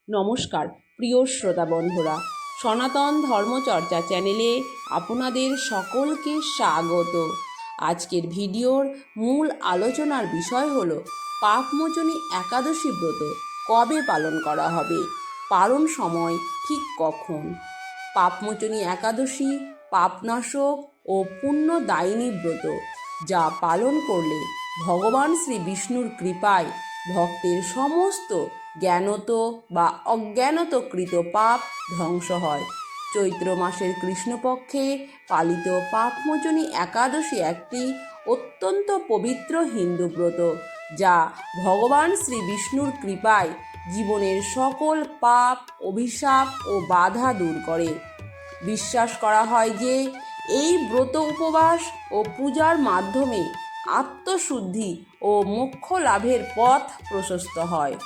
নমস্কার প্রিয় শ্রোতা বন্ধুরা, সনাতন ধর্মচর্চা চ্যানেলে আপনাদের সকলকে স্বাগত। আজকের ভিডিওর মূল আলোচনার বিষয় হল পাপমোচনী একাদশী ব্রত কবে পালন করা হবে, পালন সময় ঠিক কখন। পাপমোচনী একাদশী পাপনাশক ও পুণ্যদায়িনী ব্রত, যা পালন করলে ভগবান শ্রী বিষ্ণুর কৃপায় ভক্তের সমস্ত জ্ঞানত বা অজ্ঞানতকৃত পাপ ধ্বংস হয়। চৈত্র মাসের কৃষ্ণপক্ষে পালিত পাপমোচনী একাদশী একটি অত্যন্ত পবিত্র হিন্দু ব্রত, যা ভগবান শ্রী বিষ্ণুর কৃপায় জীবনের সকল পাপ, অভিশাপ ও বাধা দূর করে। বিশ্বাস করা হয় যে এই ব্রত উপবাস ও পূজার মাধ্যমে আত্মশুদ্ধি ও মোক্ষ লাভের পথ প্রশস্ত হয়।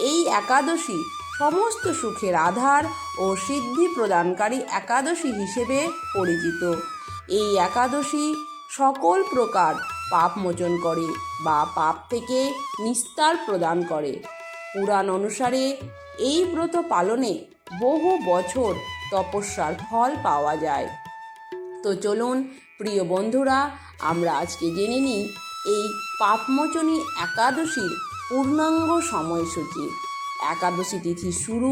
এই একাদশী সমস্ত সুখের আধার ও সিদ্ধি প্রদানকারী একাদশী হিসেবে পরিচিত। এই একাদশী সকল প্রকার পাপ মোচন করে বা পাপ থেকে নিস্তার প্রদান করে। পুরাণ অনুসারে এই ব্রত পালনে বহু বছর তপস্যার ফল পাওয়া যায়। তো চলুন প্রিয় বন্ধুরা, আমরা আজকে জেনে নিই এই পাপমোচনী একাদশীর পূর্ণাঙ্গ সময়সূচি। একাদশী তিথি শুরু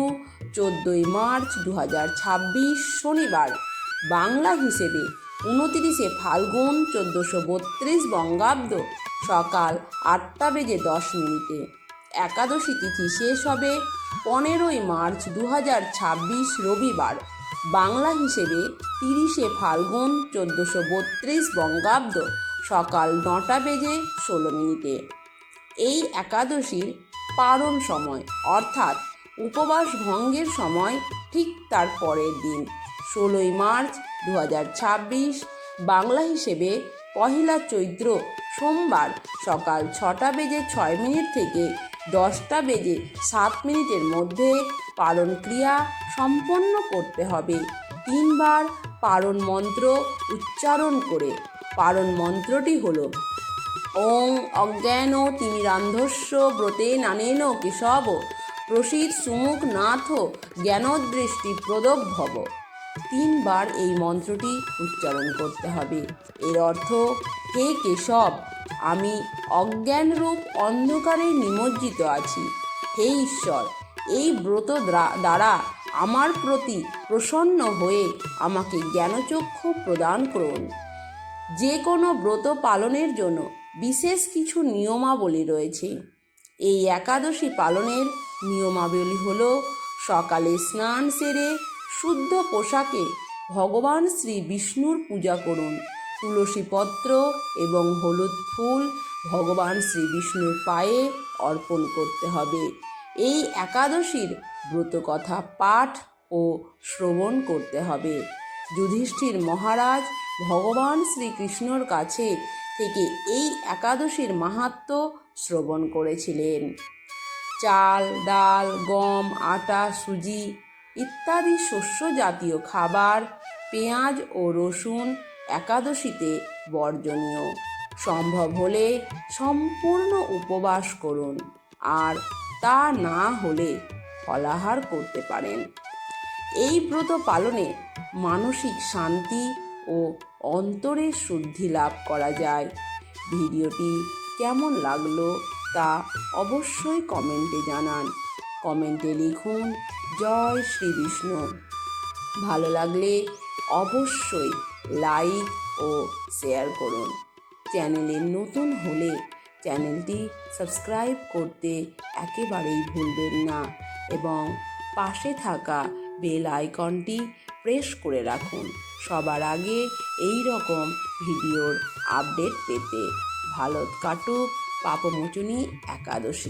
14 মার্চ 2026 শনিবার, বাংলা হিসেবে 29 ফাল্গুন 1432 বঙ্গাব্দ সকাল 8:10। একাদশী তিথি শেষ হবে 15 মার্চ 2026 রবিবার, বাংলা হিসেবে 30 ফাল্গুন 1432 বঙ্গাব্দ সকাল 9:16। এই একাদশীর পারণ সময় অর্থাৎ উপবাস ভঙ্গের সময় ঠিক তার পরের দিন 16 মার্চ 2026, বাংলা হিসেবে 1 চৈত্র সোমবার সকাল 6:06 থেকে 10:07 মধ্যে পারণ ক্রিয়া সম্পন্ন করতে হবে। 3 বার পারণ মন্ত্র উচ্চারণ করে। পারণ মন্ত্রটি হল ওং অজ্ঞান তিমিরান্ধস্য ব্রতে নানেন কেশব প্রসীদ সুমুখ নাথ জ্ঞানদৃষ্টি প্রদভব। 3 বার এই মন্ত্রটি উচ্চারণ করতে হবে। এর অর্থ, হে কেশব, আমি অজ্ঞানরূপ অন্ধকারে নিমজ্জিত আছি। হে ঈশ্বর, এই ব্রত দ্বারা আমার প্রতি প্রসন্ন হয়ে আমাকে জ্ঞানচক্ষু প্রদান করুন। যে কোনো ব্রত পালনের জন্য বিশেষ কিছু নিয়মাবলী রয়েছে। এই একাদশী পালনের নিয়মাবলী হল, সকালে স্নান সেরে শুদ্ধ পোশাকে ভগবান শ্রী বিষ্ণুর পূজা করুন। তুলসী পত্র এবং হলুদ ফুল ভগবান শ্রী বিষ্ণুর পায়ে অর্পণ করতে হবে। এই একাদশীর ব্রতকথা পাঠ ও শ্রবণ করতে হবে। যুধিষ্ঠির মহারাজ ভগবান শ্রীকৃষ্ণর কাছে থেকে এই একাদশীর মাহাত্ম্য শ্রবণ করেছিলেন। চাল, ডাল, গম, আটা, সুজি ইত্যাদি শস্য জাতীয় খাবার, পেঁয়াজ ও রসুন একাদশীতে বর্জনীয়। সম্ভব হলে সম্পূর্ণ উপবাস করুন, আর তা না হলে ফলাহার করতে পারেন। এই ব্রত পালনে মানসিক শান্তি ও অন্তরের শুদ্ধি লাভ করা যায়। ভিডিওটি কেমন লাগলো তা অবশ্যই কমেন্টে জানান। কমেন্টে লিখুন জয় শ্রী বিষ্ণু। ভালো লাগলে অবশ্যই লাইক ও শেয়ার করুন। চ্যানেলে নতুন হলে চ্যানেলটি সাবস্ক্রাইব করতে একেবারেই ভুলবেন না এবং পাশে থাকা বেল আইকনটি প্রেস করে রাখুন সবার আগে এই রকম ভিডিওর আপডেট পেতে। ভালো কাটুক পাপমোচনী একাদশী।